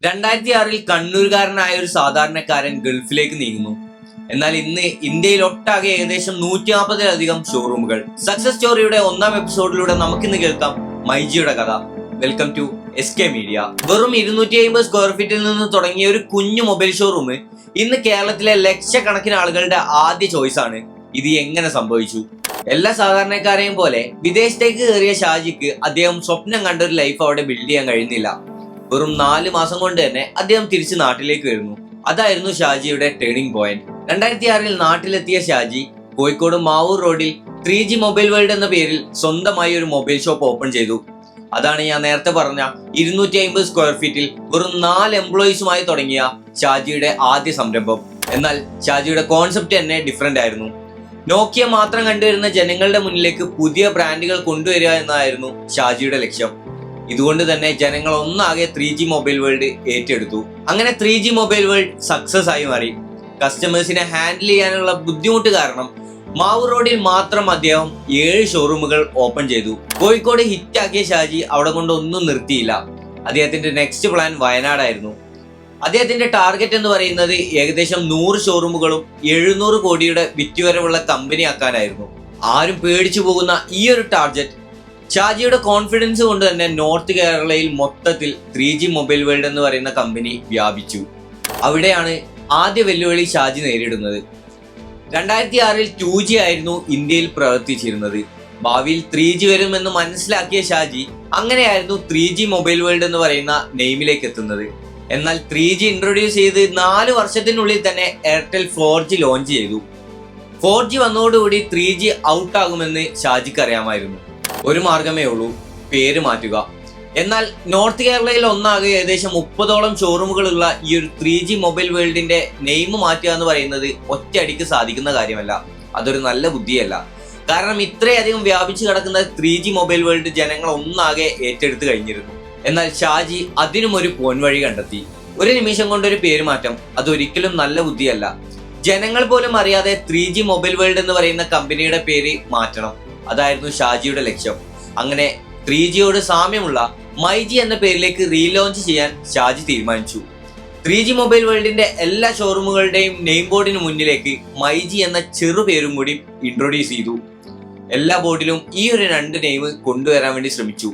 2006 കണ്ണൂരുകാരനായ ഒരു സാധാരണക്കാരൻ ഗൾഫിലേക്ക് നീങ്ങുന്നു. എന്നാൽ ഇന്ന് ഇന്ത്യയിൽ ഒട്ടാകെ ഏകദേശം 140-ലധികം ഷോറൂമുകൾ. സക്സസ് സ്റ്റോറിയുടെ 1-ാം എപ്പിസോഡിലൂടെ നമുക്കിന്ന് കേൾക്കാം മൈജിയുടെ കഥ. Welcome to SK media. വെറും 250 സ്ക്വയർ ഫീറ്റിൽ നിന്ന് തുടങ്ങിയ ഒരു കുഞ്ഞു മൊബൈൽ ഷോറൂം ഇന്ന് കേരളത്തിലെ ലക്ഷക്കണക്കിന് ആളുകളുടെ ആദ്യ ചോയ്സ് ആണ്. ഇത് എങ്ങനെ സംഭവിച്ചു? എല്ലാ സാധാരണക്കാരെയും പോലെ വിദേശത്തേക്ക് കയറിയ ഷാജിക്ക് അദ്ദേഹം സ്വപ്നം കണ്ട ഒരു ലൈഫ് അവിടെ ബിൽഡ് ചെയ്യാൻ കഴിയുന്നില്ല. വെറും 4 മാസം കൊണ്ട് തന്നെ അദ്ദേഹം തിരിച്ച് നാട്ടിലേക്ക് വരുന്നു. അതായിരുന്നു ഷാജിയുടെ ടേണിംഗ് പോയിന്റ്. 2006 നാട്ടിലെത്തിയ ഷാജി കോഴിക്കോട് മാവൂർ റോഡിൽ 3G മൊബൈൽ വേൾഡ് എന്ന പേരിൽ സ്വന്തമായി ഒരു മൊബൈൽ ഷോപ്പ് ഓപ്പൺ ചെയ്തു. അതാണ് ഞാൻ നേരത്തെ പറഞ്ഞ 250 സ്ക്വയർ ഫീറ്റിൽ വെറും 4 എംപ്ലോയീസുമായി തുടങ്ങിയ ഷാജിയുടെ ആദ്യ സംരംഭം. എന്നാൽ ഷാജിയുടെ കോൺസെപ്റ്റ് തന്നെ ഡിഫറെന്റ് ആയിരുന്നു. നോക്കിയ മാത്രം കണ്ടുവരുന്ന ജനങ്ങളുടെ മുന്നിലേക്ക് പുതിയ ബ്രാൻഡുകൾ കൊണ്ടുവരിക എന്നതായിരുന്നു ഷാജിയുടെ ലക്ഷ്യം. ഇതുകൊണ്ട് തന്നെ ജനങ്ങൾ ഒന്നാകെ 3G മൊബൈൽ വേൾഡ് ഏറ്റെടുത്തു. അങ്ങനെ 3G മൊബൈൽ വേൾഡ് സക്സസ് ആയി മാറി. കസ്റ്റമേഴ്സിനെ ഹാൻഡിൽ ചെയ്യാനുള്ള ബുദ്ധിമുട്ട് കാരണം മാവൂർ റോഡിൽ മാത്രം അദ്ദേഹം 7 ഷോറൂമുകൾ ഓപ്പൺ ചെയ്തു. കോഴിക്കോട് ഹിറ്റാക്കിയ ഷാജി അവിടെ കൊണ്ടൊന്നും നിർത്തിയില്ല. അദ്ദേഹത്തിന്റെ നെക്സ്റ്റ് പ്ലാൻ വയനാടായിരുന്നു. അദ്ദേഹത്തിന്റെ ടാർഗറ്റ് എന്ന് പറയുന്നത് ഏകദേശം 100 ഷോറൂമുകളും 700 കോടിയുടെ വിറ്റുവരവുള്ള കമ്പനി ആക്കാനായിരുന്നു. ആരും പേടിച്ചു പോകുന്ന ഈ ഒരു ടാർഗറ്റ് ഷാജിയുടെ കോൺഫിഡൻസ് കൊണ്ട് തന്നെ നോർത്ത് കേരളയിൽ മൊത്തത്തിൽ 3G മൊബൈൽ വേൾഡ് എന്ന് പറയുന്ന കമ്പനി വ്യാപിച്ചു. അവിടെയാണ് ആദ്യ വെല്ലുവിളി ഷാജി നേരിടുന്നത്. 2006 2G ആയിരുന്നു ഇന്ത്യയിൽ പ്രവർത്തിച്ചിരുന്നത്. ഭാവിയിൽ 3G വരുമെന്ന് മനസ്സിലാക്കിയ ഷാജി അങ്ങനെയായിരുന്നു 3G മൊബൈൽ വേൾഡ് എന്ന് പറയുന്ന നെയിമിലേക്ക് എത്തുന്നത്. എന്നാൽ 3G ഇൻട്രൊഡ്യൂസ് ചെയ്ത് 4 വർഷത്തിനുള്ളിൽ തന്നെ എയർടെൽ 4G ലോഞ്ച് ചെയ്തു. 4G വന്നതോടുകൂടി 3G ഔട്ട് ആകുമെന്ന് ഷാജിക്ക് അറിയാമായിരുന്നു. ഒരു മാർഗമേ ഉള്ളൂ, പേര് മാറ്റുക. എന്നാൽ നോർത്ത് കേരളയിൽ ഒന്നാകെ ഏകദേശം 30ഓളം ഷോറൂമുകളുള്ള ഈ ഒരു 3G മൊബൈൽ വേൾഡിന്റെ നെയിം മാറ്റുക എന്ന് പറയുന്നത് ഒറ്റയടിക്ക് സാധിക്കുന്ന കാര്യമല്ല. അതൊരു നല്ല ബുദ്ധിയല്ല. കാരണം ഇത്രയധികം വ്യാപിച്ചു കിടക്കുന്ന 3G മൊബൈൽ വേൾഡ് ജനങ്ങൾ ഒന്നാകെ ഏറ്റെടുത്ത് കഴിഞ്ഞിരുന്നു. എന്നാൽ ഷാജി അതിനും ഒരു പോൻവഴി കണ്ടെത്തി. ഒരു നിമിഷം കൊണ്ടൊരു പേര് മാറ്റം അതൊരിക്കലും നല്ല ബുദ്ധിയല്ല. ജനങ്ങൾ പോലും അറിയാതെ 3G മൊബൈൽ വേൾഡ് എന്ന് പറയുന്ന കമ്പനിയുടെ പേര് മാറ്റണം. അതായിരുന്നു ഷാജിയുടെ ലക്ഷ്യം. അങ്ങനെ 3Gയോട് സാമ്യമുള്ള മൈജി എന്ന പേരിലേക്ക് റീലോഞ്ച് ചെയ്യാൻ ഷാജി തീരുമാനിച്ചു. 3G മൊബൈൽ വേൾഡിന്റെ എല്ലാ ഷോറൂമുകളുടെയും നെയിം ബോർഡിന് മുന്നിലേക്ക് മൈജി എന്ന ചെറു പേരും കൂടി ഇൻട്രൊഡ്യൂസ് ചെയ്തു. എല്ലാ ബോർഡിലും ഈ ഒരു 2 നെയിം കൊണ്ടുവരാൻ വേണ്ടി ശ്രമിച്ചു.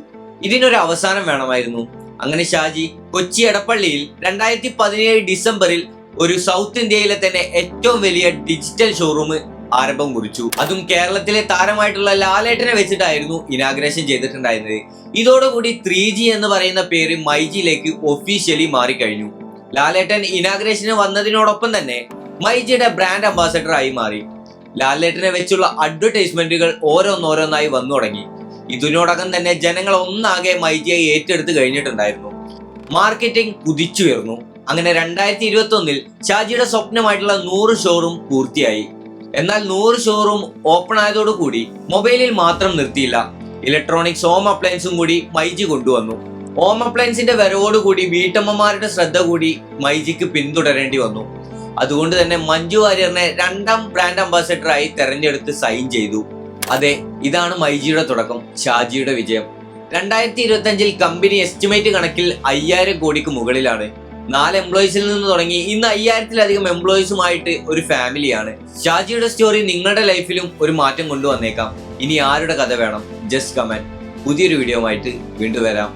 ഇതിനൊരു അവസാനം വേണമായിരുന്നു. അങ്ങനെ ഷാജി കൊച്ചി എടപ്പള്ളിയിൽ 2017 ഡിസംബറിൽ ഒരു സൗത്ത് ഇന്ത്യയിലെ തന്നെ ഏറ്റവും വലിയ ഡിജിറ്റൽ ഷോറൂം ആരംഭം കുറിച്ചു. അതും കേരളത്തിലെ താരമായിട്ടുള്ള ലാലേട്ടനെ വെച്ചിട്ടായിരുന്നു ഇനാഗ്രേഷൻ ചെയ്തിട്ടുണ്ടായിരുന്നത്. ഇതോടുകൂടി 3G എന്ന് പറയുന്ന പേര് മൈജിയിലേക്ക് ഒഫീഷ്യലി മാറിക്കഴിഞ്ഞു. ലാലേട്ടൻ ഇനാഗ്രേഷന് വന്നതിനോടൊപ്പം തന്നെ മൈജിയുടെ ബ്രാൻഡ് അംബാസഡർ ആയി മാറി. ലാലേട്ടനെ വെച്ചുള്ള അഡ്വർടൈസ്മെന്റുകൾ ഓരോന്നോരോന്നായി വന്നു തുടങ്ങി. ഇതിനോടകം തന്നെ ജനങ്ങൾ ഒന്നാകെ മൈജിയെ ഏറ്റെടുത്ത് കഴിഞ്ഞിട്ടുണ്ടായിരുന്നു. മാർക്കറ്റിംഗ് കുതിച്ചുയർന്നു. അങ്ങനെ 2021 ഷാജിയുടെ സ്വപ്നമായിട്ടുള്ള 100 ഷോറൂം പൂർത്തിയായി. എന്നാൽ 100 ഷോറൂം ഓപ്പൺ ആയതോടുകൂടി മൊബൈലിൽ മാത്രം നിർത്തിയില്ല. ഇലക്ട്രോണിക്സ് ഹോം അപ്ലയൻസും കൂടി മൈജി കൊണ്ടുവന്നു. ഹോം അപ്ലയൻസിന്റെ വരവോടുകൂടി വീട്ടമ്മമാരുടെ ശ്രദ്ധ കൂടി മൈജിക്ക് പിന്തുടരേണ്ടി വന്നു. അതുകൊണ്ട് തന്നെ മഞ്ജു വാര്യറിനെ 2ാം ബ്രാൻഡ് അംബാസഡറായി തെരഞ്ഞെടുത്ത് സൈൻ ചെയ്തു. അതെ, ഇതാണ് മൈജിയുടെ തുടക്കം, ഷാജിയുടെ വിജയം. 2025 കമ്പനി എസ്റ്റിമേറ്റ് കണക്കിൽ 5000 കോടിക്ക് മുകളിലാണ്. 4 എംപ്ലോയീസിൽ നിന്ന് തുടങ്ങി ഇന്ന് 5000-ലധികം എംപ്ലോയീസുമായിട്ട് ഒരു ഫാമിലിയാണ്. ഷാജിയുടെ സ്റ്റോറി നിങ്ങളുടെ ലൈഫിലും ഒരു മാറ്റം കൊണ്ടുവന്നേക്കാം. ഇനി ആരുടെ കഥ വേണം? Just comment. പുതിയൊരു വീഡിയോ ആയിട്ട് വീണ്ടും വരാം.